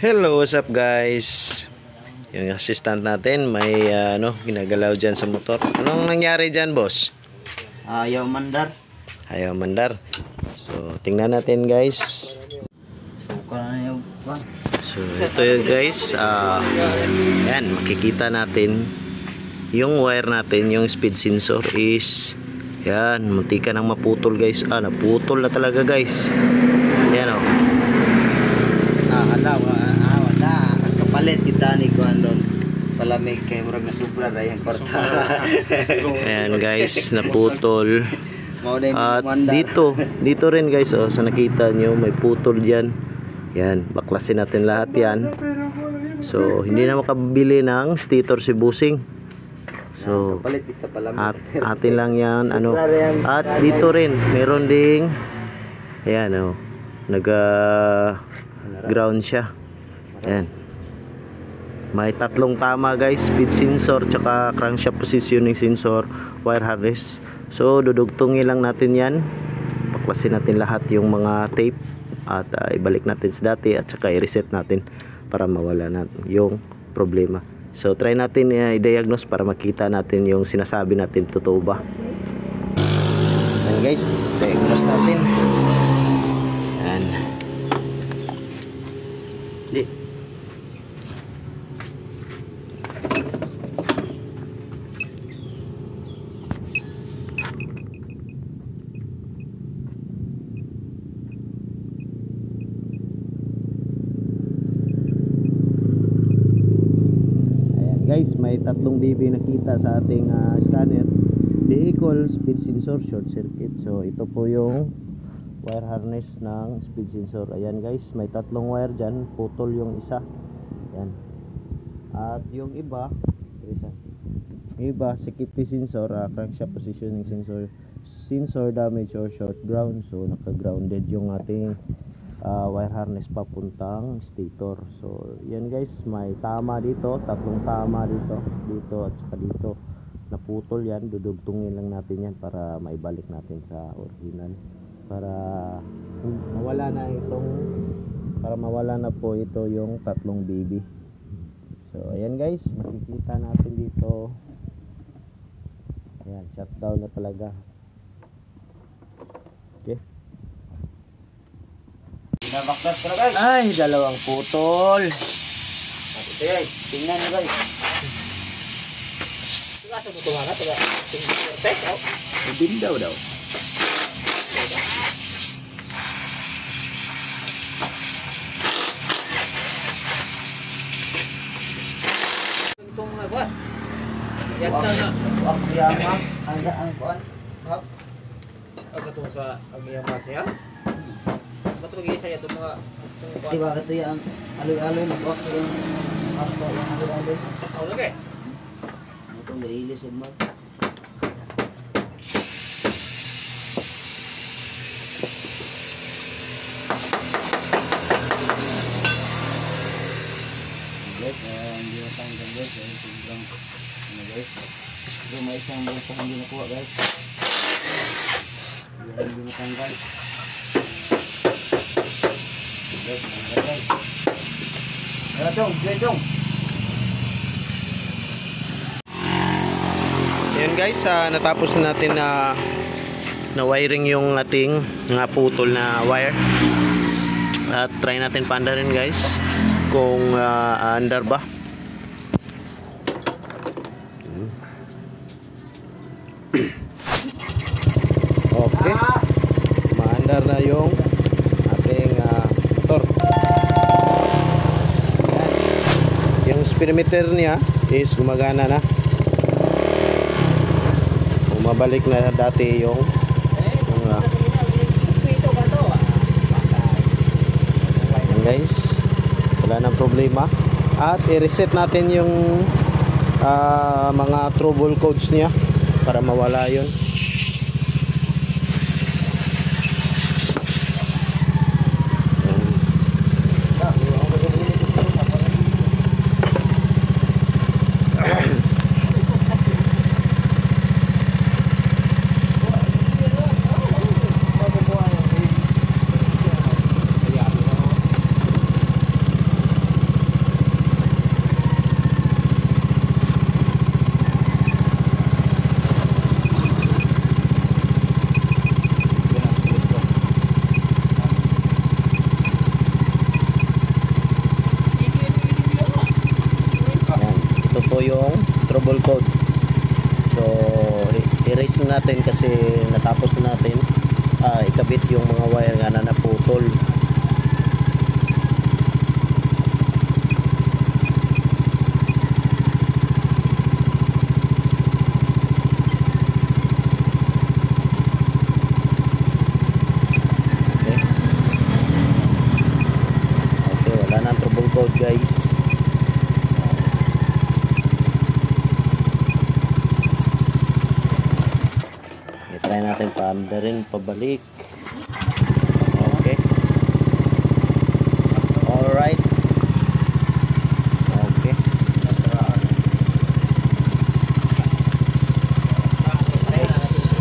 Hello, what's up guys? Yung assistant natin may ginagalaw dyan sa motor. Anong nangyari dyan, boss? Ayaw mandar. Ayaw mandar. So, tingnan natin guys. Suka na yung pan. So, ito yun guys. Yan, makikita natin yung wire natin, yung speed sensor is yan, muntika nang maputol guys. Naputol na talaga guys. Yan o. Wala. Kapalit kita ni Kuandon. Palamig kay murag na sobra ra yung kwarta. Ayan guys, naputol. At mandar. dito rin guys, sa nakita nyo may putol dyan. Yan, baklasin natin lahat yan. So, hindi na makabili ng stator si Busing. So, Kapalit kita palamig. atin lang yan, At dito rin, meron ding ayan, ground siya. Ayan. May tatlong tama guys, speed sensor tsaka crankshaft positioning sensor, wire harness. So dudugtungin lang natin yan, baklasin natin lahat yung mga tape at ibalik natin sa dati at saka i-reset natin para mawala natin yung problema. So try natin i-diagnose para makita natin yung sinasabi natin totoo ba. Ayan guys, diagnose natin. Ayan. Di. Guys, may tatlong BB nakita sa ating scanner. Vehicle speed sensor short circuit. So ito po yung wire harness ng speed sensor. Ayan guys, may tatlong wire dyan, putol yung isa. Ayan. At yung iba security sensor, crankshaft positioning sensor damage or short ground. So naka grounded yung ating wire harness papuntang stator. So yan guys, may tama dito, tatlong tama dito at saka dito naputol yan. Dudugtungin lang natin yan para maibalik natin sa original, para mawala na po ito yung tatlong BB. So ayan guys, makikita natin dito, ayan, shutdown na talaga. Okay. Nabaktas ka na guys. Ay, dalawang putol. Ito guys, tingnan nyo guys. Sa butuhan na taga Bindaw daw. itong kuan. Yata na. Wak yamak ang kuan. Katong sa yamak siya. Matulog saya itong mga kuan. Diba kato yung aloy-aloy na wak yung ako yung aloy-aloy. Ako lagi. Itong nailis mo. Guys, hindi na tanggal guys. Sobrang guys. So may isang bulsa hindi nakuha guys. Hindi na tanggal. Guys, tanggal guys. Jong. Ayan guys, natapos na natin na wiring yung ating putol na wire. At try natin paanda rin guys kung andar ba. Okay, maandar na yung ating motor. Yung speedometer niya is gumagana na. Mabalik na dati yung guys, wala nang problema. At i-reset natin yung mga trouble codes niya para mawala yun. yung trouble code. So i-erase na natin kasi natapos na natin ikabit yung mga wire nga na naputol. Okay, wala na ang trouble code guys. Try natin paanda rin pabalik. Okay. Alright. Okay. Nice.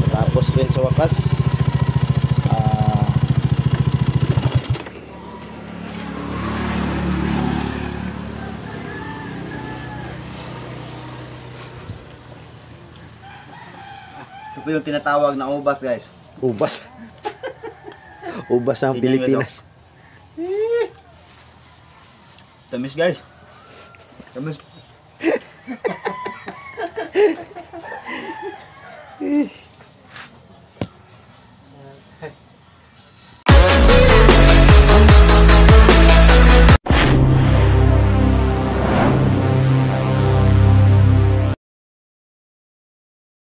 Tapos rin sa wakas. Ito po yung tinatawag na ubas, guys. Ubas. Ubas ng Tingnan nyo Pilipinas. Tamis, guys. Tamis.